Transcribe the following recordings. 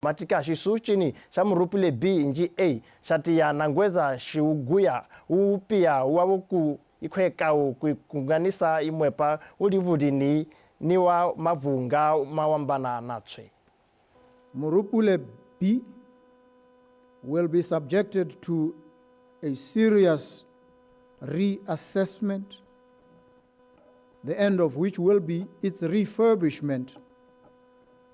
matika xisuchini xa murupule B inji A xatiya nangweza xiuguya upia wawoku ikhwekao kuikunganisa imwepa ulivudini niwa mavunga mawambana natswe. Murupule B will be subjected to a serious reassessment, the end of which will be its refurbishment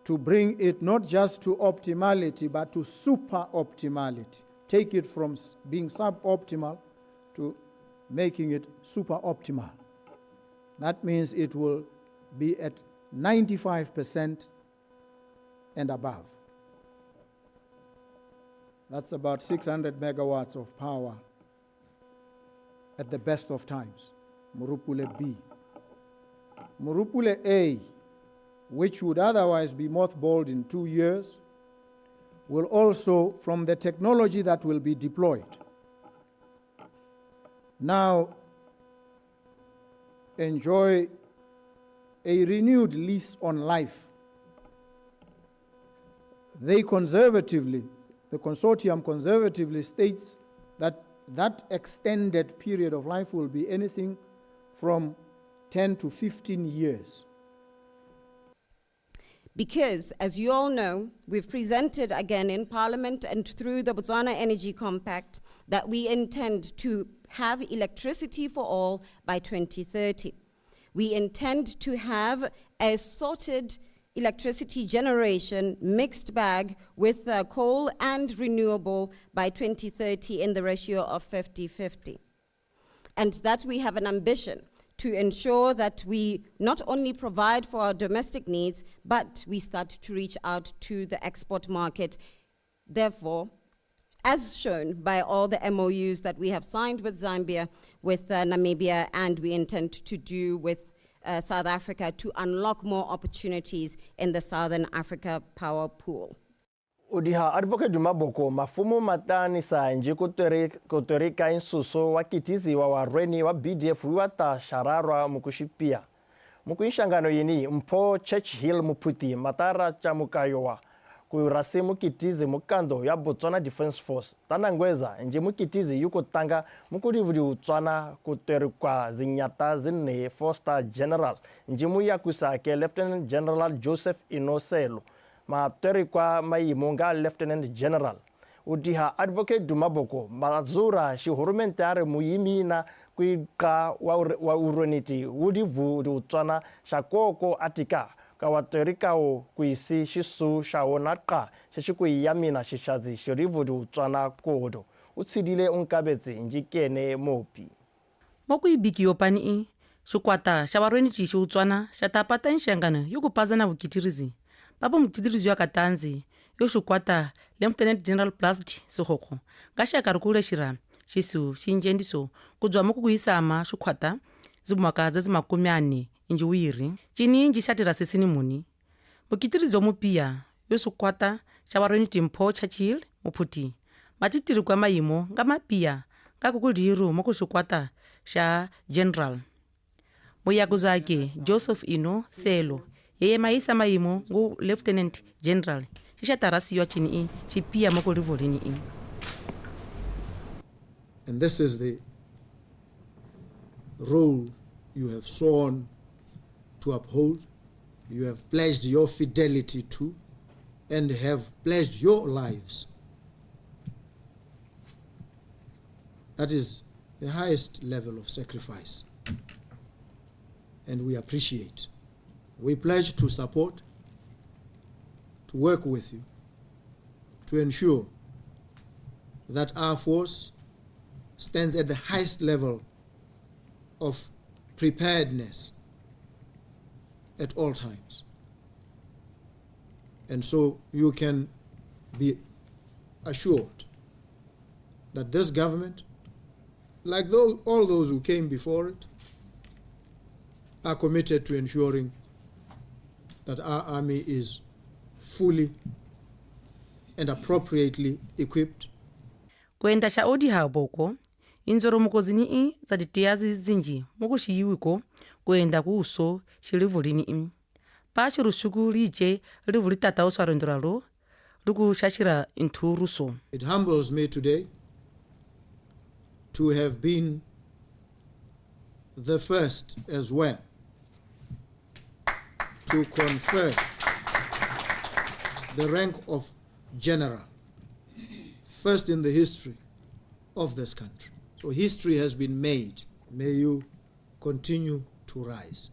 to bring it not just to optimality but to super optimality. Take it from being suboptimal to making it super optimal. That means it will be at 95% and above. That's about 600 megawatts of power at the best of times. Murupule B. Murupule A, which would otherwise be mothballed in 2 years, will also, from the technology that will be deployed, now enjoy a renewed lease on life. The consortium conservatively states that that extended period of life will be anything from 10 to 15 years. Because, as you all know, we've presented again in Parliament and through the Botswana Energy Compact that we intend to have electricity for all by 2030. We intend to have a sorted electricity generation mixed bag with coal and renewable by 2030 in the ratio of 50-50. And that we have an ambition to ensure that we not only provide for our domestic needs, but we start to reach out to the export market. Therefore, as shown by all the MOUs that we have signed with Zambia, with Namibia, and we intend to do with South Africa to unlock more opportunities in the Southern Africa power pool. Udiha advocate Dumaboko mafumu matani sa nji kutorika insuso wakitizi wa wareni wa BDF wata shararwa mukushipia. Mukuinshangano yini mpo Churchill muputi matara chamukayowa kuirasi mukitizi mukando ya Botswana Defense Force. Tanangweza nji mukitizi yuko tanga mukudivudi utswana kutorikwa zinyata zine 4-star general. Nji muya kusake Lieutenant General Joseph Inoselo. Materikwa maimunga Lieutenant General. Udiha advocate Dumaboko mazura shihurumentare muyimina kuika wa uroniti udivu utswana shakoko atika kawaterikao kuisi shisu shaonaka shishikuyamina shishazi shirivu utswana kodo utsidile unkabetsi njikene mopi mokuibiki yopani shukwata shawaroniti shutswana shatapata nshangana yukupazana bukitirizi Papa mukitirizi wakatanzi yoshukwata Lieutenant General Blast Sohoko ngashaka rukule shira shisu shinjendiso kudzwa mukuisama shukwata zimwaka zazimakumyane injiwiri chini njishatira sisini muni mukitirizi omupia yoshukwata shawaroniti mpo Churchill muputi matitiri kwa maimo ngamapia ngakukuliru mukushukwata sha General moyakuzake Joseph Inoselo yeye maisa maimo ngu Lieutenant General shishatarasi chini chipia moko rivolini. And this is the role you have sworn to uphold, you have pledged your fidelity to, and have pledged your lives. That is the highest level of sacrifice, and we appreciate. We pledge to support, to work with you, to ensure that our force stands at the highest level of preparedness at all times. And so you can be assured that this government, like all those who came before it, are committed to ensuring that our army is fully and appropriately equipped. Kwenda shaodi haboko inzoro mukozini zaditiazi zinji mukushiyiwiko kwenda kuuso shilivulini pashirushugulije livulitata oswarondoralo le ku shashira inthuruso. It humbles me today to have been the first as well to confer the rank of general, first in the history of this country. So history has been made. May you continue to rise.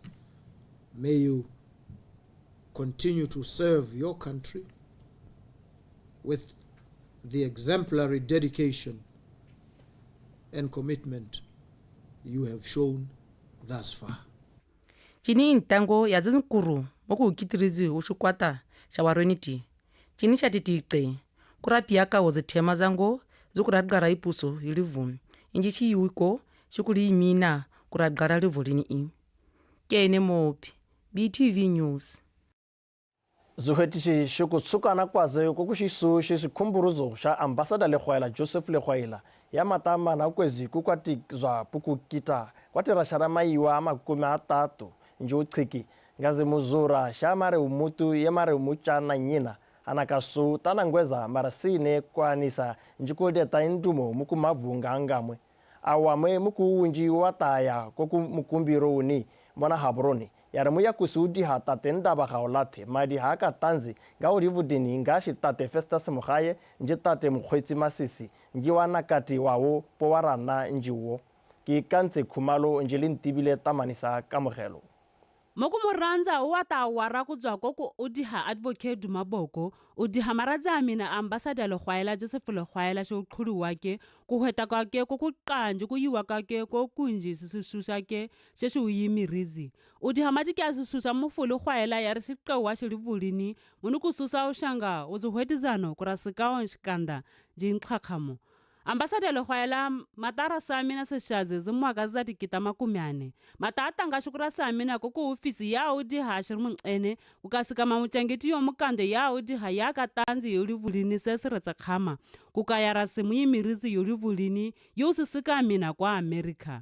May you continue to serve your country with the exemplary dedication and commitment you have shown thus far. Chini intango ya zinkuru moku ukitirizi ushukwata shawareniti. Chini shatitiqe kurapiaka wozithema zango zukuradgara ipuso yilivu. Inji chiyuiko shukuli imina kuradgara livulini i. Kene mopi BTV News. Zuhetishi shukutsukana kwaze kukushisu shisikhumburuzo sha ambassador Lekhwaila Joseph Lekhwaila ya matama na kwezi kukwati zwa pukukita kwati rashara maiwa makumi atatu nje uchiki ngazi muzura sha mare umutu ya mare umuchana nyina anakasu tanangweza marasine kwanisa njikode taindumo mukumavunga angamwe awamwe mukuunji wataya koku mukumbiro uni mona habroni yaramu ya kusudi hata tenda bakaolate madi haka tanzi ngaurivudini ngashi tate Festus Mukhaye njitate Mkhwetsi Masisi njiwana kati wawo powarana njiwo ki kantse khumalo njilintibile tamanisa kamogelo. Mokumurandza wata wara kudzwa koko udiha advocate Maboko udiha maradza amina ambassador Lekhwaila Joseph Lekhwaila shokhulu wake kuhweta kwake kokuqanje kuyiwa kwake kokunji sisusa ke sheshuyimirizi udiha matike asisusa mufulu Lekhwaila yarisiqewa shilivulini munukususa ushanga uzuhwetizano kurasikawo nshikanda jinqhakhamo. Ambassador Lekhwaila matara samina seshaze zimwaka zatikita makumyane matata ngashukura samina koko ofisi ya udiha shirmunqene kukasika mamuchangeti yomukande ya udiha yakatanzi yolivulini sesiretsa khama kukayara simuyimirizi yolivulini yosisika mina kwa America.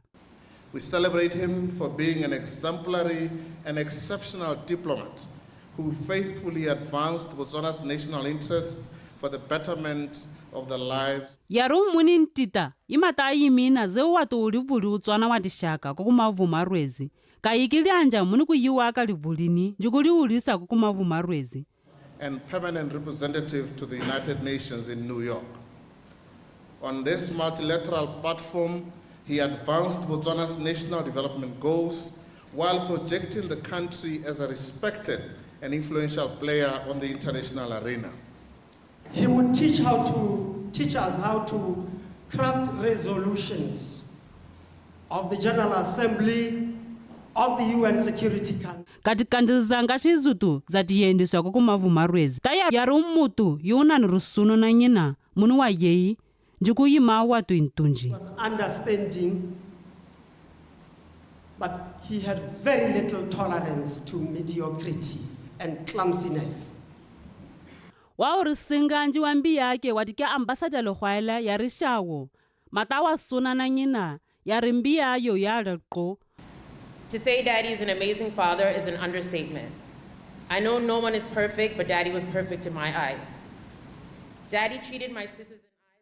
We celebrate him for being an exemplary and exceptional diplomat who faithfully advanced Botswana's national interests for the betterment of the lives. Yaru munin tita imata yimina zewatu ulivuli utswana watishaka kukumavuma rwezi kayikili anja muni kuyiwaka livulini njukuli ulisa kukumavuma rwezi And permanent representative to the United Nations in New York. On this multilateral platform, he advanced Botswana's national development goals while projecting the country as a respected and influential player on the international arena. He would teach us how to craft resolutions of the General Assembly of the UN Security Council. katikandizanga shizutu zatiyendiswa kukumavuma rwezi taya yari umutu yunani rusuno na nyina muni wa yeyi njikuyima watu intunji. He was understanding, but he had very little tolerance to mediocrity and clumsiness. Waurisinga njiwambi yake watike ambassador Lekhwaila yarishawo matawa suna na nyina yarimbiya yo yaraqo. To say Daddy is an amazing father is an understatement. I know no one is perfect, but Daddy was perfect in my eyes. Daddy treated my sisters and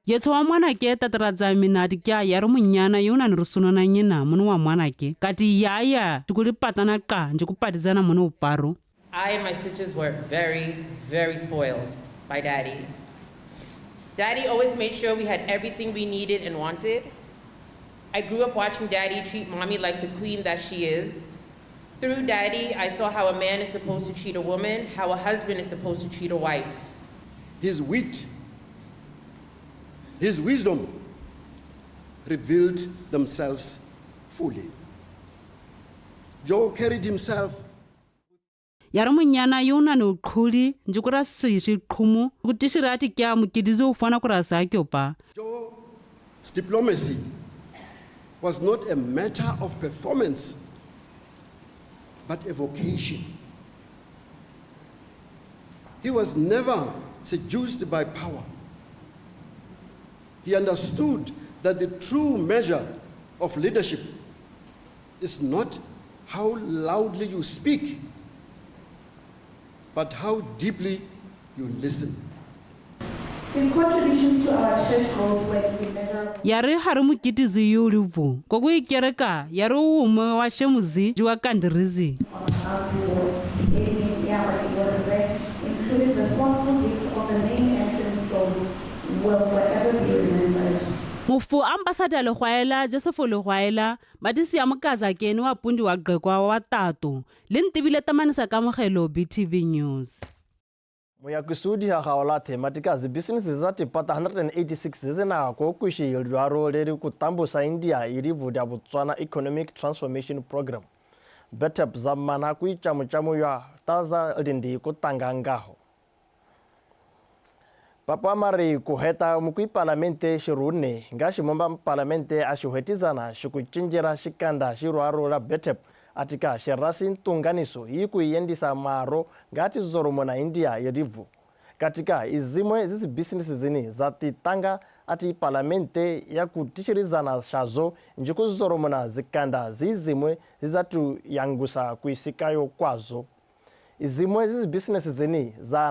I. Yetso wa mwana ke tataradza mina dikya yari munyana yunani rusuno na nyina muni wa mwana ke kati yaya tukulipatana ka njikupatizana muni uparo. I and my sisters were very, very spoiled by Daddy. Daddy always made sure we had everything we needed and wanted. I grew up watching Daddy treat Mommy like the queen that she is. Through Daddy, I saw how a man is supposed to treat a woman, how a husband is supposed to treat a wife. His wit, his wisdom revealed themselves fully. Joe carried himself. Yari munyana yunani ukhuli njikura sishi khumu kutishirati kya mukidizi ufana kurasa kyopa. Joe's diplomacy was not a matter of performance, but a vocation. He was never seduced by power. He understood that the true measure of leadership is not how loudly you speak, but how deeply you listen. His contributions to our church growth were immeasurable. Yari hari mukitizi yulivu. Kogu ikereka yari ume wa shemuzi juwa kandirizi. On our board, was very includes the thoughtful gift of the main entrance stone will forever be remembered. Mufu ambassador Lehwaela Joseph Lehwaela madisi ya mkaza keni wa pundi wa gqekwa wa tato lentibile tamanisa kamogelo BTV News. Moyakusudi ha gaola thematica zi businesses za tipata 186 zena ko kushi yilwaro leri kutambusa India iri vuda Botswana Economic Transformation Program. Betep zamana kuichamuchamu ya taza lindi kutanga ngaho. Papa mari kuheta mukui parlamente shirune ngashi momba parlamente ashuhetizana shukuchinjira shikanda shirwaro la Betep atika shirasi tunganiso yiku yendisa maro ngati zoromo na India yedivu. Katika izimwe zizi business zini zati tanga ati parlamente ya kutishirizana shazo njiku zoromo na zikanda zizimwe zizatu yangusa kuisikayo kwazo. Izimwe zizi business zini za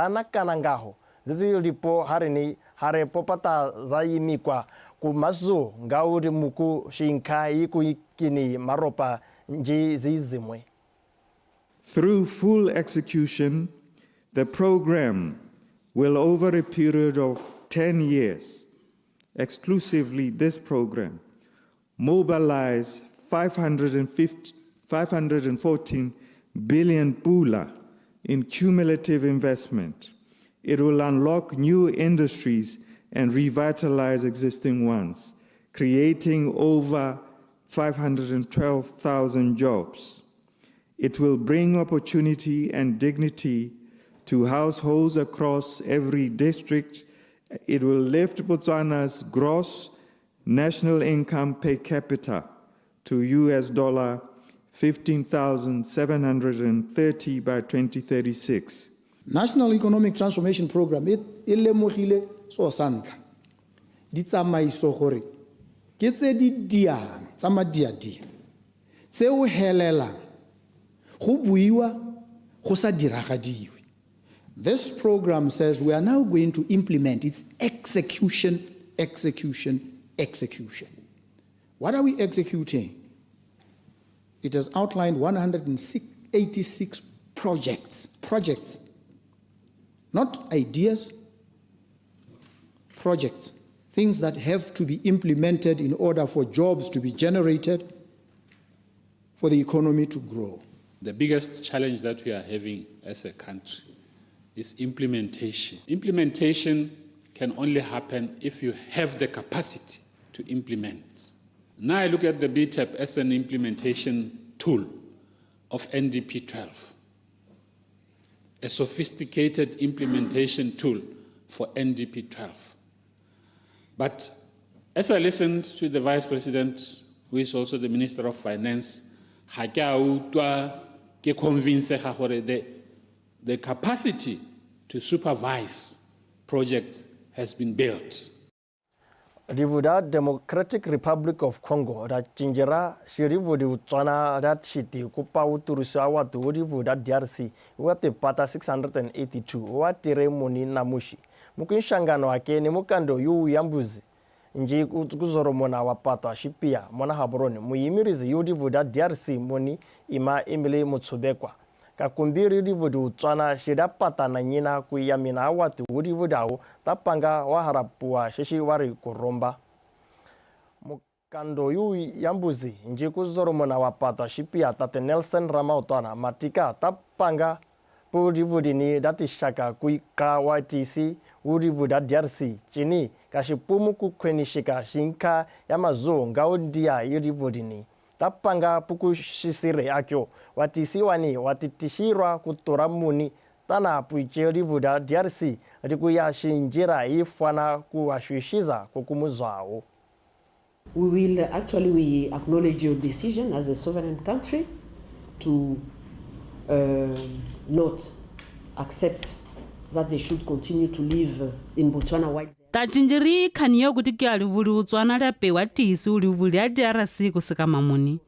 nakana ngaho. Zizi lipo harini hare popata za yimikwa kumazo ngauri muku shinka yiku ikini maropa nji zizimwe. Through full execution, the program will, over a period of 10 years, exclusively this program, mobilize 514 billion pula in cumulative investment. It will unlock new industries and revitalize existing ones, creating over 512,000 jobs. It will bring opportunity and dignity to households across every district. It will lift Botswana's gross national income per capita to $15,730 by 2036. National Economic Transformation Program e lemogile so santla di tsamaiso gore ke tse di diang tsa madiadia tse o helela go buiwa go sa diragadiwe. This program says we are now going to implement its execution. What are we executing? It has outlined 186 projects, not ideas, projects, things that have to be implemented in order for jobs to be generated, for the economy to grow. The biggest challenge that we are having as a country is implementation. Implementation can only happen if you have the capacity to implement. Now I look at the BTEP as an implementation tool of NDP 12, a sophisticated implementation tool for NDP 12. But as I listened to the Vice President, who is also the Minister of Finance, the capacity to supervise projects has been built. Divuda Democratic Republic of Congo da chinjira shirivu di Botswana dat shiti kupa uturusa watu divuda DRC wate pata 682 watire muni na mushi mukinshangano wake ni mukando yu yambuzi nji kuzoromona wapata shipia mona haboroni muyimirizi yu divuda DRC muni ima Emily Mutsubekwa kakumbiri divuda Botswana shida pata na nyina kuyamina watu divudawo tapanga waharapua shishi wari kuromba mukando yu yambuzi nji kuzoromona wapata shipia tate Nelson Ramautana matika tapanga Pudivudini dati shaka kuika YTC udivuda DRC chini kashipumu kukwenishika shinka yamazo ngaondia yudivudini tapanga pukushisire akyo watisi wani watitishirwa kutoramuni tana puiche udivuda DRC atikuya shinjira ifwana kuwashishiza kukumuzao. We acknowledge your decision as a sovereign country to not accept that they should continue to live in Botswana while Tachinjiri kaniyo kutikia livuli Botswana lape watisi ulivuli ya DRC kusika mamuni.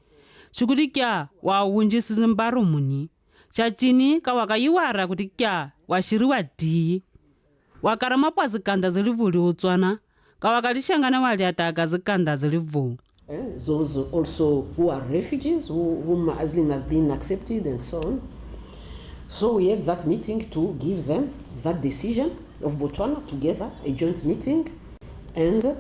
Shukutikia wa unji sizimbaru muni. Chachini kawaka yuwara kutikia washiri wadi. wakara mapwazi kanda zilivuli utswana kawakalishangana wali ataka zikanda zilivu. Those also who are refugees, whom asylum have been accepted and so on. So we had that meeting to give them that decision of Botswana together, a joint meeting, and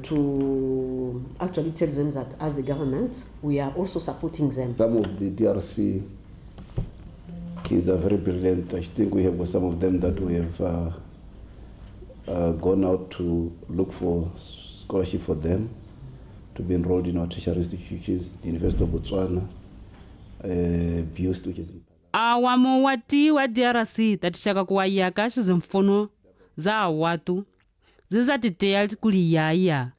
to actually tell them that as a government, we are also supporting them. Some of the DRC kids are very brilliant. I think we have got some of them that we have gone out to look for scholarship for them to be enrolled in our tertiary institutions, the University of Botswana, BUST, which is in Awamo wati wa DRC tatishaka kuwayaka shizimfono za watu ziza titea kuliyaya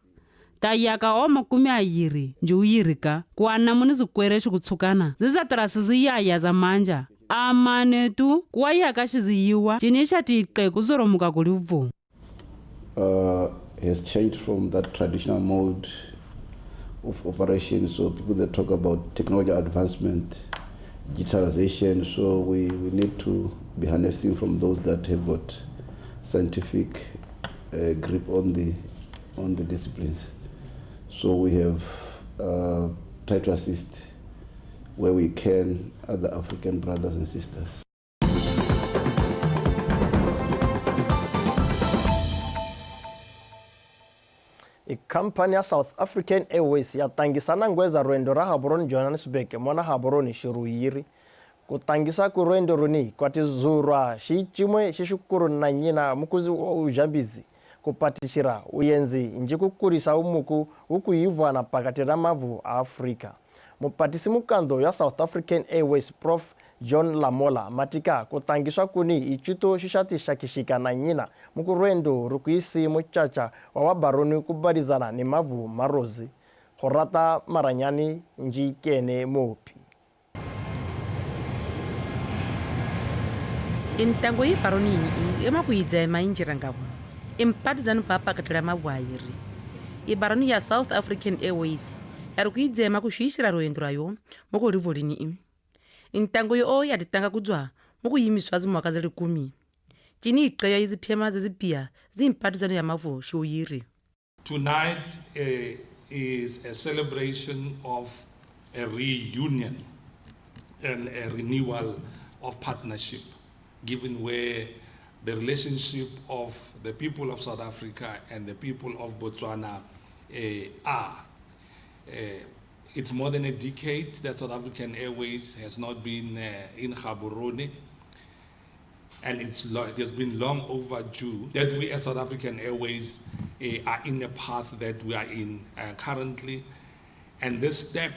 tayaka o makumi ayiri njuuyirika kuana muni zikwere shikutsukana ziza tarasi ziyaya za manja amanetu kuwayaka shiziyiwa chinisha tiqe kuzoromuka kulivu. Has changed from that traditional mode of operation. So people that talk about technology advancement, digitalization, so we need to be harnessing from those that have got scientific grip on the disciplines. So we have tried to assist where we can other African brothers and sisters. Ikampani ya South African Airways yatangisana ngweza rwendo ra Gaborone Johannesburg mwana Gaborone Shiruyiri kutangisa ku rwendo runi kwatizurwa shichimwe shishukuru na nyina mukuzi wa ujambizi kupatishira uyenzi nji kukurisa umuku ukuyivwa na pakatira mavu a Afrika. Mupatisi mukando ya South African Airways Prof John Lamola matika kutangiswa kuni ichito shishati shakishika na nyina mukurwendo rukuisi muchacha wa wabaroni kubarizana ni mavu marozi horata maranyani nji kene mopi. Intango yi baroni ni ema kuidza mainjira ngabo impatizana papa katira mavu ayiri ibaroni ya South African Airways yari kuidzema kushishira rwendo rayo mukurivolini intango yo yatitanga kudzwa mukuyimiswa zimwaka zili 10 chini iqeya izithema zezipia zimpatizano ya mavu shiuyiri. Tonight is a celebration of a reunion and a renewal of partnership, given where the relationship of the people of South Africa and the people of Botswana are. It's more than a decade that South African Airways has not been in Gaborone, and it has been long overdue that we as South African Airways are in the path that we are in currently. And this step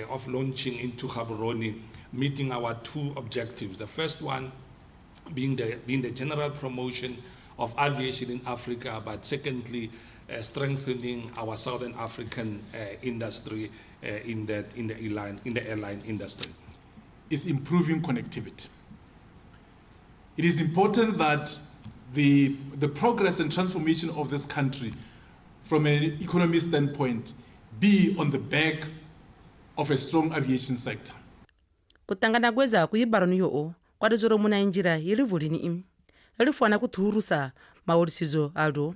of launching into Gaborone, meeting our two objectives. The first one being the general promotion of aviation in Africa, but secondly, strengthening our Southern African industry in the airline industry. Is improving connectivity. It is important that the progress and transformation of this country from an economy standpoint be on the back of a strong aviation sector. Kutangana kweza kuyibaroni yo kwatizoro muna injira yilivulini lifwana kuthurusa maolisizo aldo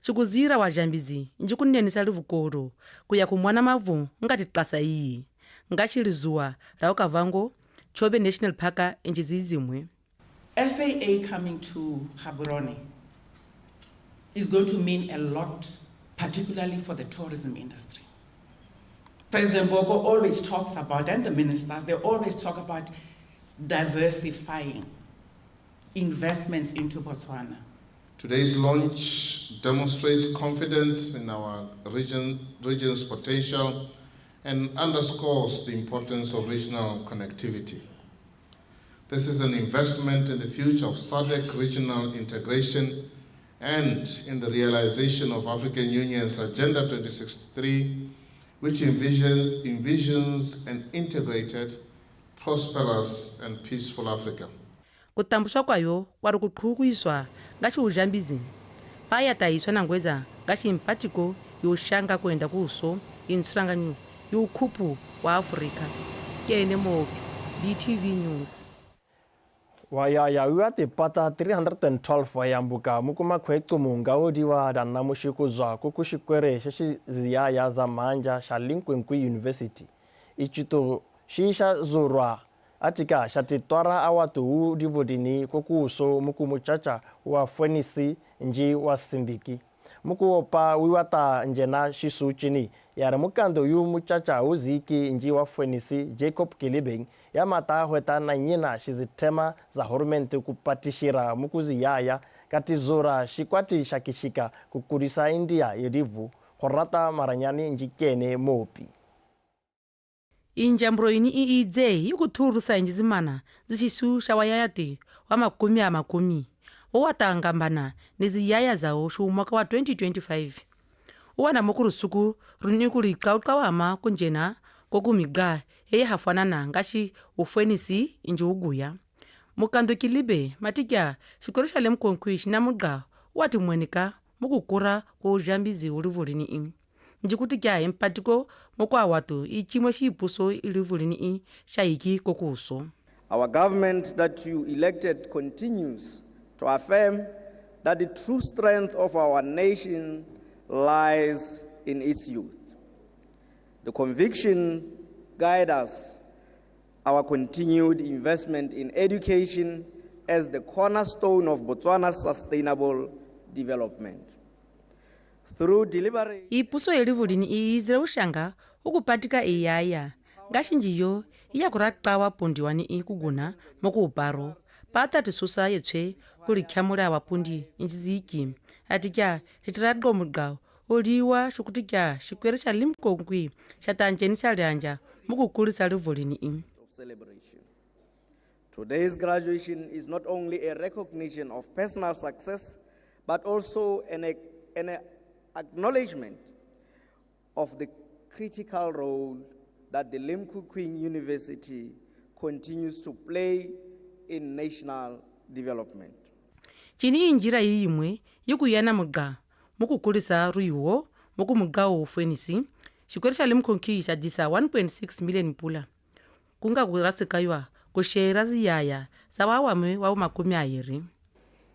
chikuzira wajambizi nji kunenisa livukoro kuya kumwana mavu ngati qasa iyi ngachilizuwa la ukavango Chobe National Park enjizizimwe. SAA coming to Gaborone is going to mean a lot, particularly for the tourism industry. President Boko always talks about, and the ministers, they always talk about diversifying investments into Botswana. Today's launch demonstrates confidence in our region's potential and underscores the importance of regional connectivity. This is an investment in the future of SADC regional integration and in the realization of African Union's Agenda 2063, which envisions an integrated, prosperous and peaceful Africa. Kutambuswa kwayo kwari kukhukuyiswa ngachi ujambizi paya taiswa nangweza ngachi impatiko yoshanga kwenda kuso insuranganyo yukhupu wa Afrika kene mopi BTV News. wayaya uya tipata 312 wayambuka mukuma kwetu mungaodiwa dana mushikuzwa kukushikwere sheshi ziyaya za manja shalinkwekwi university ichito shisha zurwa atika shatitwara awatu udivodini kukuso mukumuchacha wa fwenisi nji wa simbiki mukuopa wiwata njena shisu chini yara mukando yu muchacha uziki nji wa fwenisi Jacob Kilibeng yamata hweta na nyina shizitema za horumente kupatishira mukuziyaya kati zora shikwati shakishika kukurisa India irivu horata maranyani njikene mopi injambro ini iidze yikuturusa njizimana zishisu shawayayati wa makumi owatangambana neziyaya zawo shumwaka wa 2025 uwana mukurusuku runikulikaukawama kunjena kokumiga eyehafanana ngashi ufwenisi inji uguya mukando Kilibe matikya shikoresha lemkonkwi shinamuga wati mwenika mukukura kwa ujambizi ulivulini njikutikya empatiko mokwa watu ichimwe shipuso ilivulini shaiki kokuso. Our government that you elected continues to affirm that the true strength of our nation lies in its youth. The conviction guides us, our continued investment in education as the cornerstone of Botswana's sustainable development. Through deliberate ipuso elivulini iizire ushanga ukupatika iyaya ngashinjiyo iyakuraqawa pondiwani ikuguna mokuuparo pata tisusa yetswe kulikyamula awapundi injiziki atikya hitiradgo mudga oliwa shikutikya shikwere sha limkonkwi shatanjeni shalyanja mukukulisa livulini celebration. Today's graduation is not only a recognition of personal success but also an acknowledgement of the critical role that the Limku Queen University continues to play in national development. chini injira yimwe yikuyana mudga mukukulisa ruiwo mukumuga ufwenisi shikweresha limkonki shadisa 1.6 million pula kunga kurasikaywa kushera ziyaya zawawamwe wa makumi ayiri.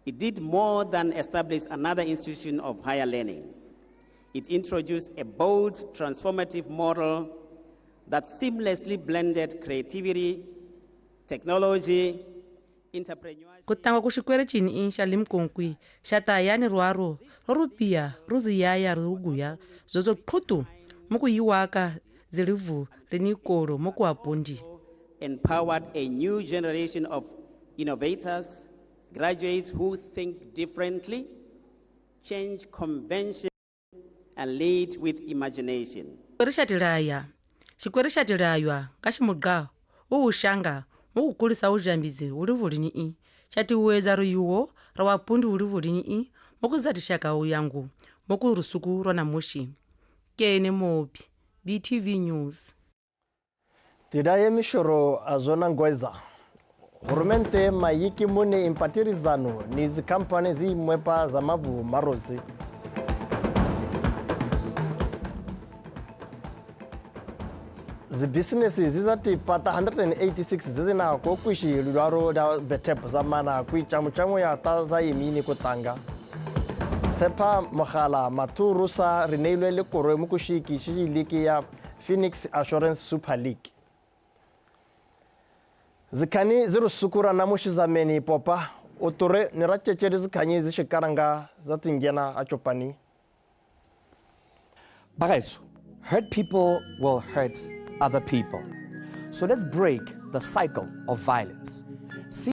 It did more than establish another institution of higher learning. It introduced a bold, transformative model that seamlessly blended creativity, technology, entrepreneurship. Kutangwa kushikwere chini insha limkonkwi shatayani ruaro rupia ruziyaya ruguya zozo kutu muku yiwaka zilivu linikoro muku apundi. Empowered a new generation of innovators, graduates who think differently, change convention, and lead with imagination. Shikweresha tilaywa kashimudga uushanga mukukulisa ujambizi ulivulini chati uweza ruyuwo rawapundi ulivulini mukuzatishaka uyangu mukurusuku rona mushi kene mopi BTV News. Tidaye mishoro azona ngweza Hurumente mayiki mune impatirizano ni zikampani zi mwepa za mavu marozi. Zi businessi zizati pata 186 zizina kukuishi lularo da betep zamana kui chamu ya taza imini kutanga. Sepa makhala maturusa rineilwe likoro mukushiki shiliki ya Phoenix Assurance Super League. Zikani ziru sukura na mushi zameni popa otore nirachechere zikani zishikaranga zatingena achopani. Bagaitsu, hurt people will hurt other people. So let's break the cycle of violence.